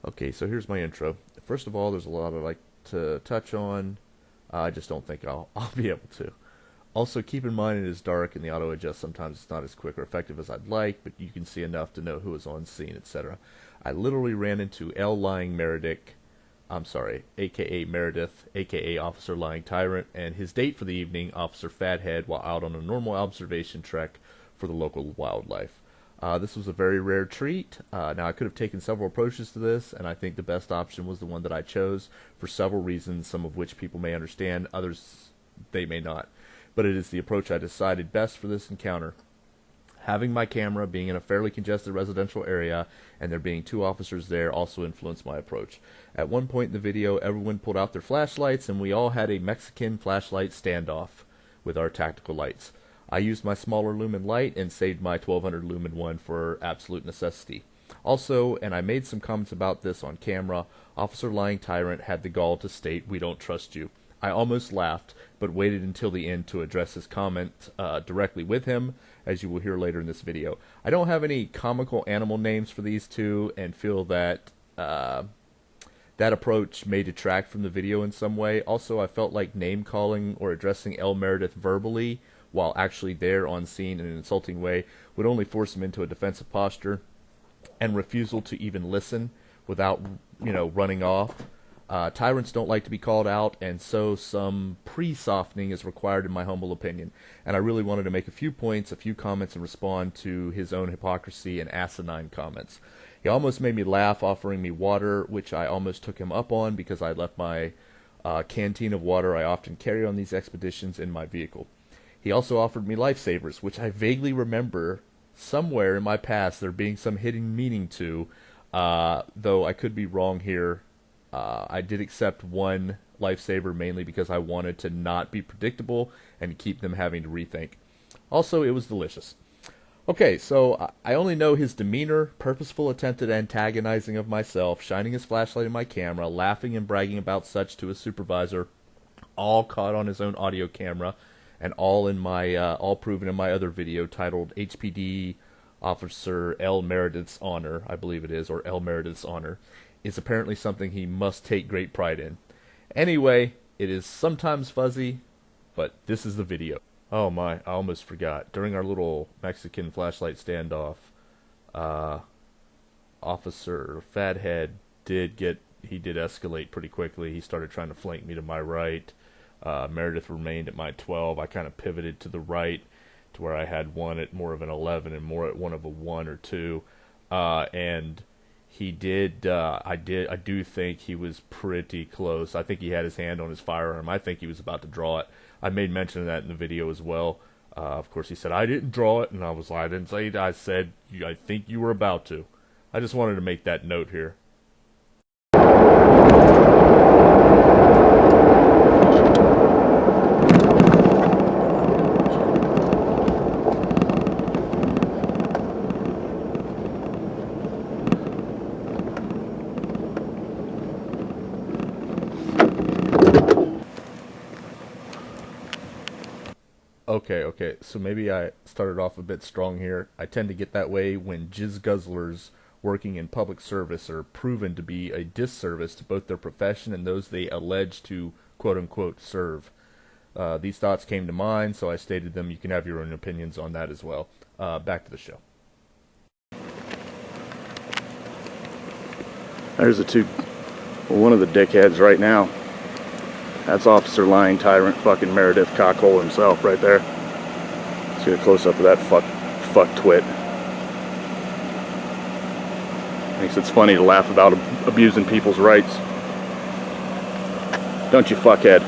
Okay, so here's my intro. First of all, there's a lot I'd like to touch on. I just don't think I'll be able to. Also, keep in mind it is dark and the auto adjust sometimes it's not as quick or effective as I'd like, but you can see enough to know who is on scene, etc. I literally ran into L. Lying Meredith, aka Meredith, aka Officer Lying Tyrant, and his date for the evening, Officer Fathead, while out on a normal observation trek for the local wildlife. This was a very rare treat. Now, I could have taken several approaches to this, and I think the best option was the one that I chose for several reasons, some of which people may understand, others they may not. But it is the approach I decided best for this encounter. Having my camera being in a fairly congested residential area and there being two officers there also influenced my approach. At one point in the video, everyone pulled out their flashlights and we all had a Mexican flashlight standoff with our tactical lights. I used my smaller lumen light and saved my 1200 lumen one for absolute necessity. Also, and I made some comments about this on camera, Officer Lying Tyrant had the gall to state, "We don't trust you." I almost laughed, but waited until the end to address his comment directly with him, as you will hear later in this video. I don't have any comical animal names for these two, and feel that that approach may detract from the video in some way. Also, I felt like name-calling or addressing L. Meredith verbally, while actually there on scene in an insulting way, would only force him into a defensive posture and refusal to even listen without, running off. Tyrants don't like to be called out, and so some pre-softening is required in my humble opinion. And I really wanted to make a few points, a few comments, and respond to his own hypocrisy and asinine comments. He almost made me laugh, offering me water, which I almost took him up on because I left my canteen of water I often carry on these expeditions in my vehicle. He also offered me lifesavers, which I vaguely remember somewhere in my past there being some hidden meaning to, though I could be wrong here. I did accept one lifesaver mainly because I wanted to not be predictable and keep them having to rethink. Also, it was delicious. Okay, so I only know his demeanor, purposeful attempt at antagonizing of myself, shining his flashlight in my camera, laughing and bragging about such to his supervisor, all caught on his own audio camera, and all in my all proven in my other video titled HPD Officer L. Meredith's Honor, I believe it is, or L. Meredith's Honor, is apparently something he must take great pride in. Anyway, it is sometimes fuzzy, but this is the video. Oh my, I almost forgot. During our little Mexican flashlight standoff, Officer Fathead did escalate pretty quickly. He started trying to flank me to my right. Meredith remained at my 12. I kind of pivoted to the right to where I had one at more of an 11 and more at one of a 1 or 2. And he did, I do think he was pretty close. I think he had his hand on his firearm. I think he was about to draw it. I made mention of that in the video as well. Of course, he said, "I didn't draw it." And I was like, "I didn't say it. I said, I think you were about to." I just wanted to make that note here. Okay, so maybe I started off a bit strong here. I tend to get that way when jizz guzzlers working in public service are proven to be a disservice to both their profession and those they allege to quote-unquote serve. These thoughts came to mind, so I stated them. You can have your own opinions on that as well. Back to the show. There's one of the dickheads right now. That's Officer Lying Tyrant, fucking Meredith Cockhole himself right there. Let's get a close-up of that fuck twit. Thinks it's funny to laugh about abusing people's rights. Don't you fuckhead.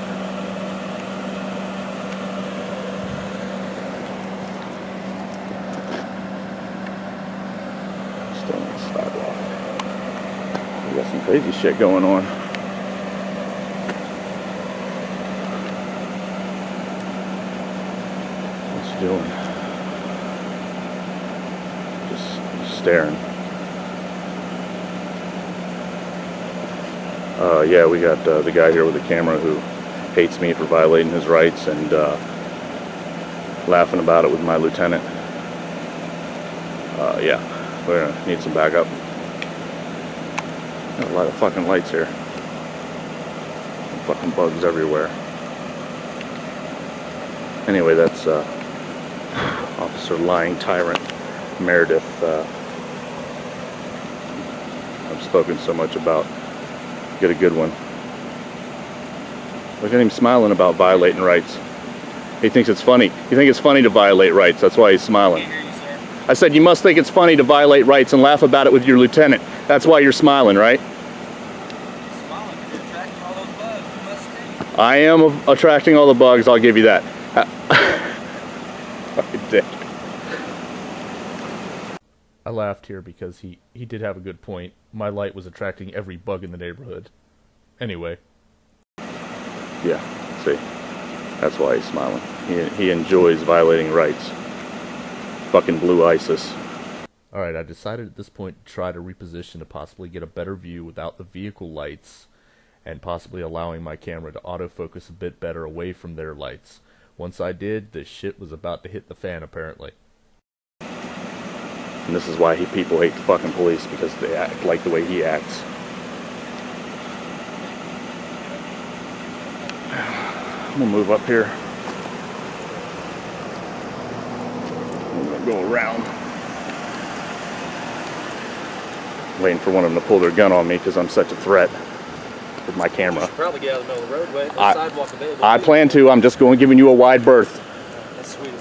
Still on the sidewalk. We got some crazy shit going on. Doing? Just staring. Yeah, we got the guy here with the camera who hates me for violating his rights and laughing about it with my lieutenant. Yeah, we're gonna need some backup. Got a lot of fucking lights here. Fucking bugs everywhere. Anyway, that's Officer Lying Tyrant Meredith. I've spoken so much about. Get a good one. Look at him smiling about violating rights. He thinks it's funny. You think it's funny to violate rights. That's why he's smiling. Can't hear you, sir. I said you must think it's funny to violate rights and laugh about it with your lieutenant. That's why you're smiling, right? Smiling, you're attracting all those bugs. You must be. I am attracting all the bugs, I'll give you that. Fucking dick. I laughed here because he did have a good point. My light was attracting every bug in the neighborhood. Anyway. Yeah, see. That's why he's smiling. He enjoys violating rights. Fucking blue ISIS. Alright, I decided at this point to try to reposition to possibly get a better view without the vehicle lights, and possibly allowing my camera to autofocus a bit better away from their lights. Once I did, the shit was about to hit the fan, apparently. And this is why people hate the fucking police, because they act like the way he acts. I'm gonna move up here. I'm gonna go around. Waiting for one of them to pull their gun on me because I'm such a threat with my You camera. should probably get out of the middle of the roadway. There's sidewalk available. I plan to. I'm just going giving you a wide berth. That's sweet.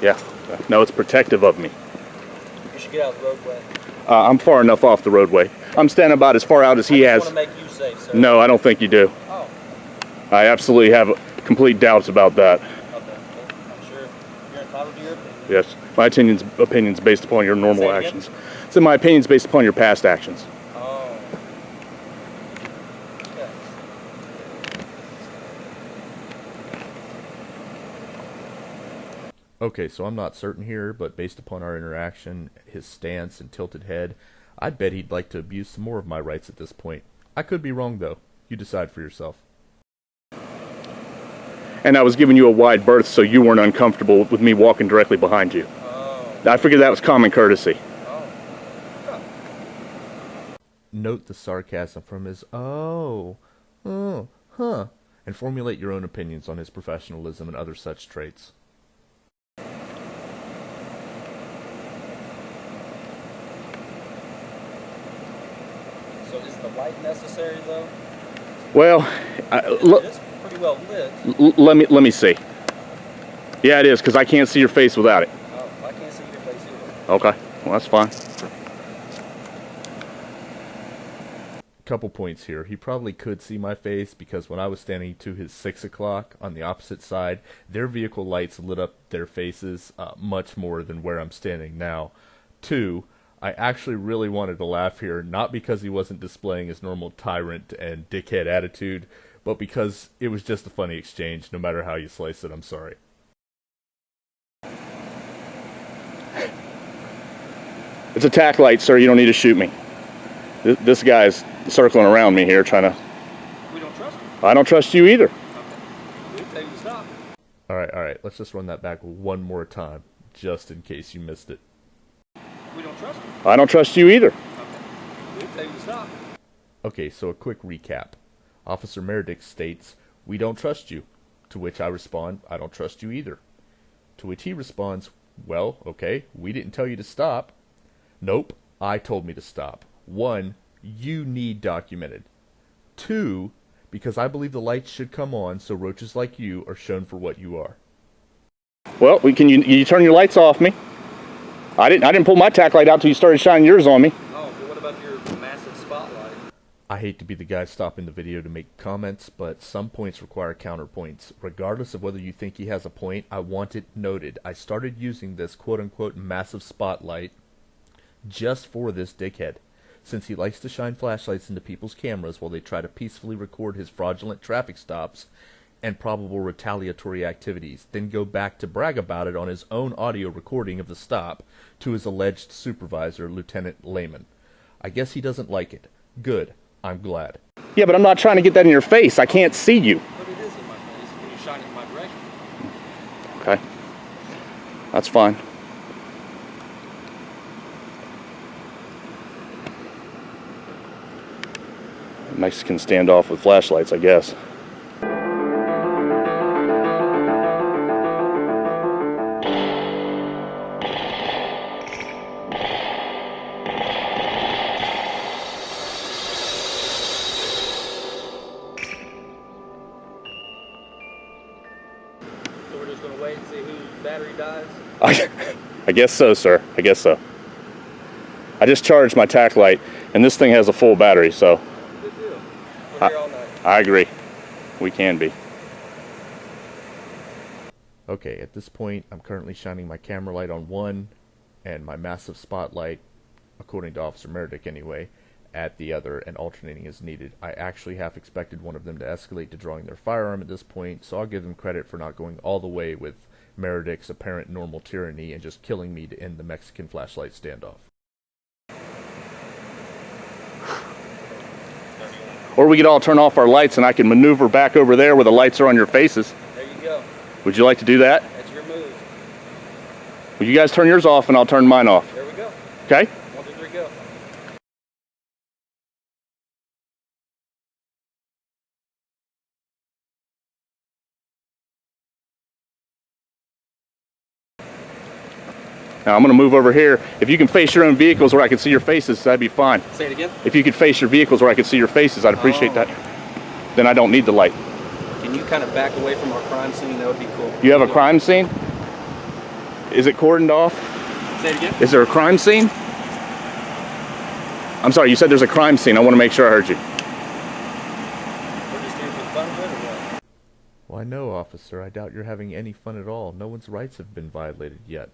Yeah. No, it's protective of me. You should get out of the roadway. I'm far enough off the roadway. I'm standing about as far out as he I has. just want to make you safe, sir. No, I don't think you do. Oh, I absolutely have complete doubts about that. okay. Well, I'm sure you're entitled to your opinion. Yes. My opinion's based upon your normal Say it again? actions. So my opinion's based upon your past actions. Oh. Okay. Okay, so I'm not certain here, but based upon our interaction, his stance and tilted head, I'd bet he'd like to abuse some more of my rights at this point. I could be wrong, though. You decide for yourself. And I was giving you a wide berth so you weren't uncomfortable with me walking directly behind you. Oh. I figured that was common courtesy. Oh. Huh. Note the sarcasm from his huh, and formulate your own opinions on his professionalism and other such traits. So is the light necessary, though? Well, It's pretty well lit. let me see. Yeah, it is, because I can't see your face without it. Oh, I can't see your face either. Okay, well, that's fine. Couple points here. He probably could see my face because when I was standing to his 6 o'clock on the opposite side, their vehicle lights lit up their faces much more than where I'm standing now. 2, I actually really wanted to laugh here, not because he wasn't displaying his normal tyrant and dickhead attitude, but because it was just a funny exchange, no matter how you slice it. I'm sorry. It's a tack light, sir. You don't need to shoot me. This guy's circling around me here trying to... We don't trust you. I don't trust you either. Okay. We'll tell you to stop. Alright, let's just run that back one more time, just in case you missed it. We don't trust you. I don't trust you either. Okay. We'll tell you to stop. Okay, so a quick recap. Officer Meredith states, "We don't trust you." To which I respond, "I don't trust you either." To which he responds, "Well, okay, we didn't tell you to stop." "Nope, I told me to stop. 1, you need documented. 2, because I believe the lights should come on so roaches like you are shown for what you are." Well, can you turn your lights off me? I didn't pull my tack light out till you started shining yours on me. Oh, but what about your massive spotlight? I hate to be the guy stopping the video to make comments, but some points require counterpoints. Regardless of whether you think he has a point, I want it noted. I started using this quote-unquote massive spotlight just for this dickhead, since he likes to shine flashlights into people's cameras while they try to peacefully record his fraudulent traffic stops and probable retaliatory activities, then go back to brag about it on his own audio recording of the stop to his alleged supervisor, Lieutenant Lehman. I guess he doesn't like it. Good. I'm glad. Yeah, but I'm not trying to get that in your face. I can't see you. But it is in my face when you shine it in my direction. Okay. That's fine. Mexican standoff with flashlights, I guess. So we're just gonna wait and see whose battery dies? I guess so, sir. I guess so. I just charged my tack light, and this thing has a full battery, so. Good deal. We're here all night. I agree. We can be. Okay, at this point, I'm currently shining my camera light on one, and my massive spotlight, according to Officer Meredith anyway, at the other, and alternating as needed. I actually half expected one of them to escalate to drawing their firearm at this point, so I'll give them credit for not going all the way with Meredith's apparent normal tyranny and just killing me to end the Mexican flashlight standoff. Or we could all turn off our lights and I can maneuver back over there where the lights are on your faces. There you go. Would you like to do that? That's your move. Well, you guys turn yours off and I'll turn mine off. There we go. Okay? 1, 2, 3, go. Now I'm going to move over here. If you can face your own vehicles where I can see your faces, that'd be fine. Say it again. If you could face your vehicles where I can see your faces, I'd appreciate that. Then I don't need the light. Can you kind of back away from our crime scene? That would be cool. You have a crime scene? Is it cordoned off? Say it again. Is there a crime scene? I'm sorry, you said there's a crime scene. I want to make sure I heard you. We're just here for the fun of it or what? Why no, officer, I doubt you're having any fun at all. No one's rights have been violated yet.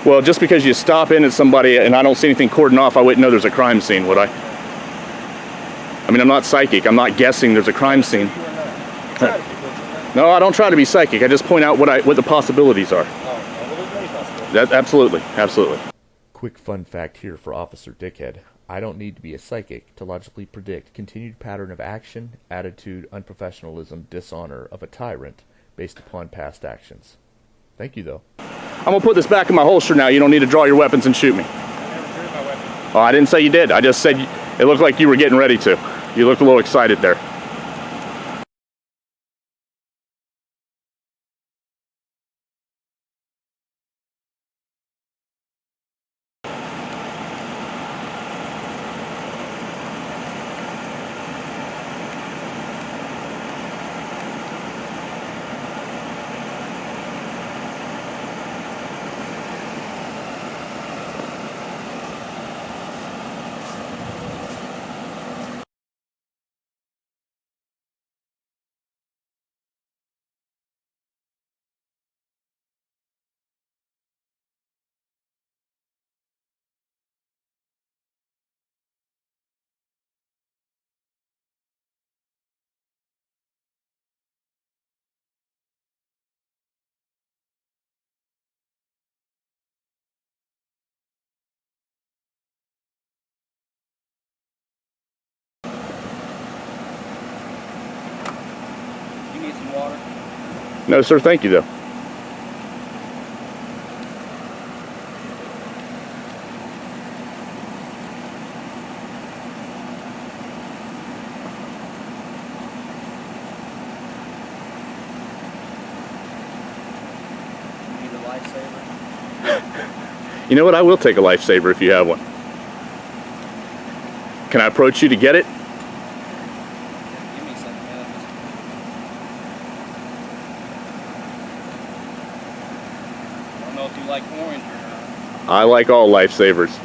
Well, just because you stop in at somebody and I don't see anything cordoned off, I wouldn't know there's a crime scene, would I? I mean, I'm not psychic. I'm not guessing there's a crime scene. You are not. You try to be, but you're not. No, I don't try to be psychic. I just point out what the possibilities are. Oh, well, there's many possibilities. Absolutely, absolutely. Quick fun fact here for Officer Dickhead. I don't need to be a psychic to logically predict continued pattern of action, attitude, unprofessionalism, dishonor of a tyrant based upon past actions. Thank you, though. I'm gonna put this back in my holster now. You don't need to draw your weapons and shoot me. I never drew my weapon. Oh, I didn't say you did. I just said it looked like you were getting ready to. You looked a little excited there. You need some water? No, sir. Thank you, though. You need a lifesaver? You know what? I will take a lifesaver if you have one. Can I approach you to get it? Give me something else. I don't know if you like orange or not. I like all lifesavers.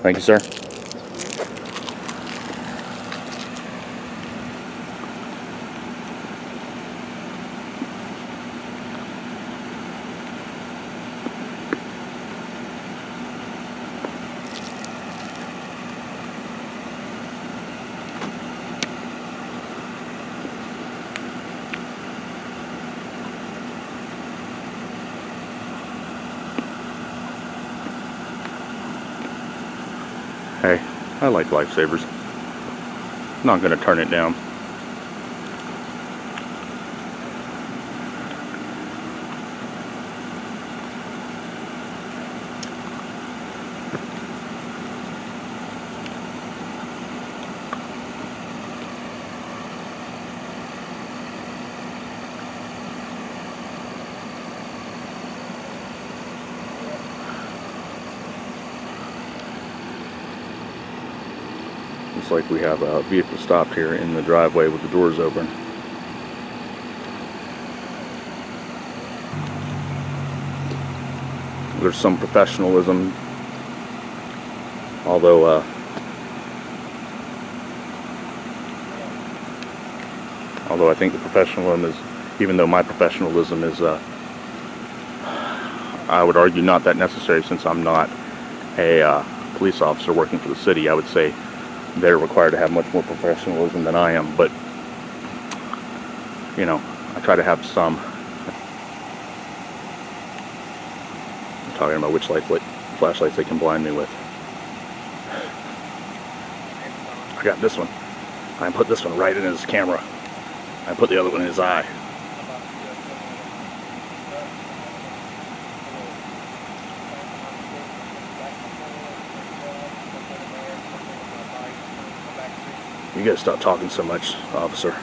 Thank you, sir. Hey, I like lifesavers. Not gonna turn it down. Looks like we have a vehicle stopped here in the driveway with the doors open. There's some professionalism, although I think the professionalism is, even though my professionalism is, I would argue not that necessary, since I'm not a police officer working for the city. I would say they're required to have much more professionalism than I am, but you know, I try to have some. I'm talking about which flashlights they can blind me with. I got this one. I put this one right in his camera. I put the other one in his eye. You gotta stop talking so much, officer.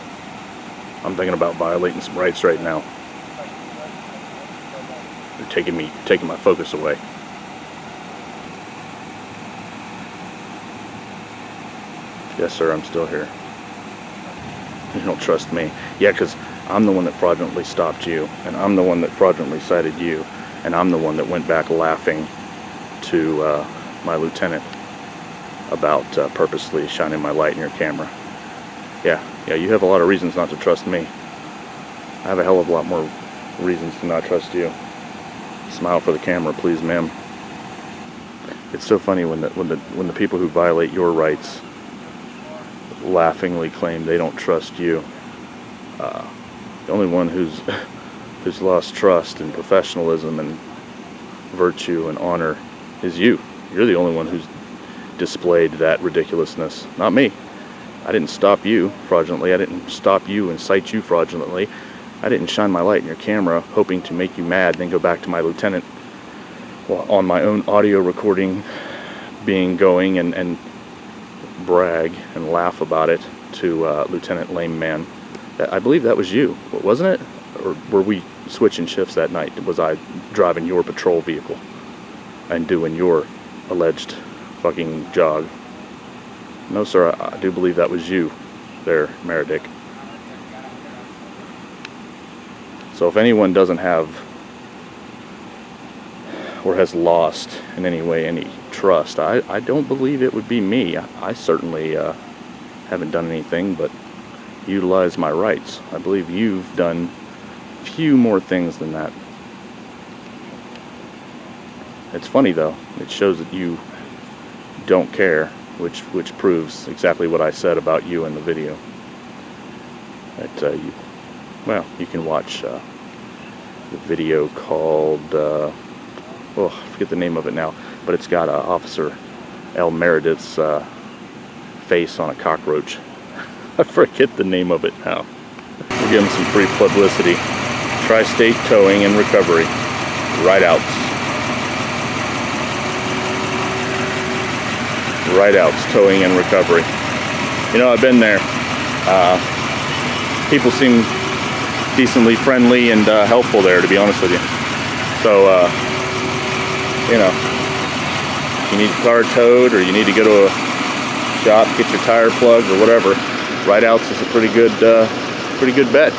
I'm thinking about violating some rights right now. You're taking my focus away. Yes, sir, I'm still here. You don't trust me. Yeah, because I'm the one that fraudulently stopped you, and I'm the one that fraudulently cited you, and I'm the one that went back laughing to my lieutenant about purposely shining my light in your camera. Yeah, you have a lot of reasons not to trust me. I have a hell of a lot more reasons to not trust you. Smile for the camera, please, ma'am. It's so funny when the people who violate your rights laughingly claim they don't trust you. The only one who's lost trust and professionalism and virtue and honor is you. You're the only one who's displayed that ridiculousness, not me. I didn't stop you fraudulently. I didn't stop you and cite you fraudulently. I didn't shine my light in your camera hoping to make you mad, then go back to my lieutenant on my own audio recording going and brag and laugh about it to Lieutenant Lame Man. I believe that was you, wasn't it? Or were we switching shifts that night? Was I driving your patrol vehicle and doing your alleged fucking jog? No, sir, I do believe that was you there, Meredick. So if anyone doesn't have or has lost in any way any trust, I don't believe it would be me. I certainly haven't done anything but utilize my rights. I believe you've done few more things than that. It's funny though, it shows that you don't care, which proves exactly what I said about you in the video. That you can watch the video called I forget the name of it now, but it's got Officer L. Meredith's face on a cockroach. I forget the name of it now. We'll give him some free publicity. Tri-State Towing and Recovery. Rideouts. Rideouts, Towing and Recovery. You know, I've been there. People seem decently friendly and helpful there, to be honest with you. So, you know, if you need your car towed or you need to go to a shop, get your tire plugged or whatever, Rideouts is a pretty good bet.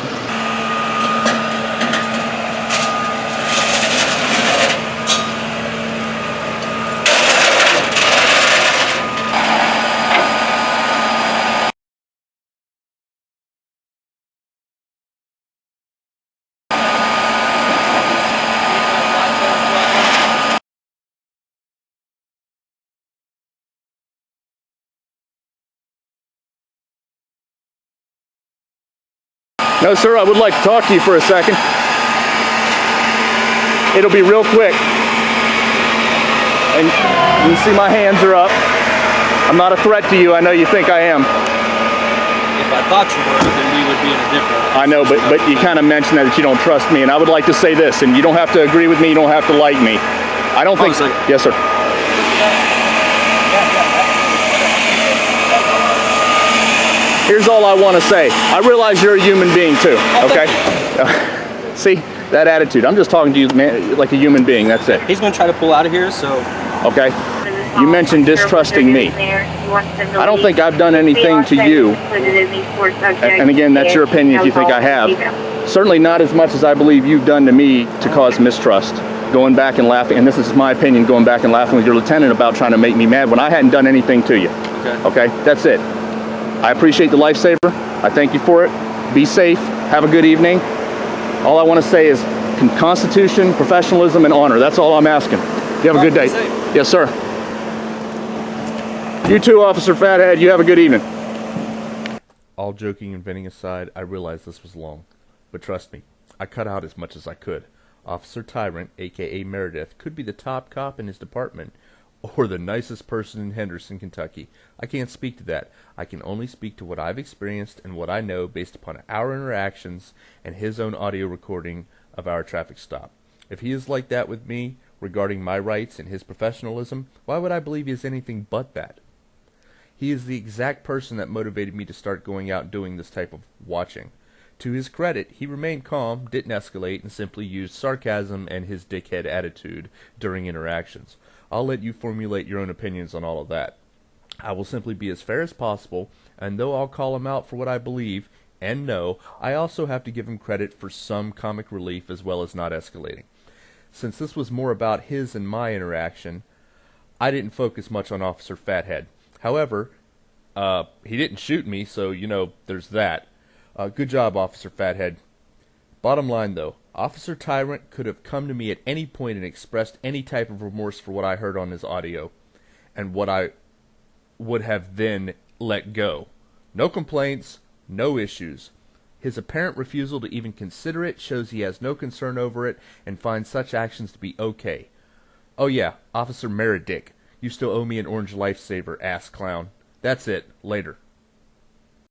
No, sir, I would like to talk to you for a second. It'll be real quick. And you can see my hands are up. I'm not a threat to you. I know you think I am. If I thought you were, then we would be in a different... I know, but you kind of mentioned that you don't trust me, and I would like to say this, and you don't have to agree with me, you don't have to like me. I don't think... Yes, sir. Here's all I want to say. I realize you're a human being too, okay? See, that attitude. I'm just talking to you, man, like a human being, that's it. He's going to try to pull out of here, so... Okay. You mentioned distrusting me. I don't think I've done anything to you. And again, that's your opinion if you think I have. Certainly not as much as I believe you've done to me to cause mistrust. Going back and laughing, and this is my opinion, going back and laughing with your lieutenant about trying to make me mad when I hadn't done anything to you. Okay? That's it. I appreciate the lifesaver. I thank you for it. Be safe. Have a good evening. All I want to say is Constitution, professionalism, and honor. That's all I'm asking. You have a good day. Yes, sir. You too, Officer Fathead. You have a good evening. All joking and venting aside, I realized this was long. But trust me, I cut out as much as I could. Officer Tyrant, a.k.a. Meredith, could be the top cop in his department, or the nicest person in Henderson, Kentucky. I can't speak to that. I can only speak to what I've experienced and what I know based upon our interactions and his own audio recording of our traffic stop. If he is like that with me regarding my rights and his professionalism, why would I believe he is anything but that? He is the exact person that motivated me to start going out and doing this type of watching. To his credit, he remained calm, didn't escalate, and simply used sarcasm and his dickhead attitude during interactions. I'll let you formulate your own opinions on all of that. I will simply be as fair as possible, and though I'll call him out for what I believe and know, I also have to give him credit for some comic relief as well as not escalating. Since this was more about his and my interaction, I didn't focus much on Officer Fathead. However, he didn't shoot me, so, there's that. Good job, Officer Fathead. Bottom line, though, Officer Tyrant could have come to me at any point and expressed any type of remorse for what I heard on his audio, and what I would have then let go. No complaints, no issues. His apparent refusal to even consider it shows he has no concern over it and finds such actions to be okay. Oh yeah, Officer Meredick, you still owe me an orange lifesaver, ass clown. That's it. Later.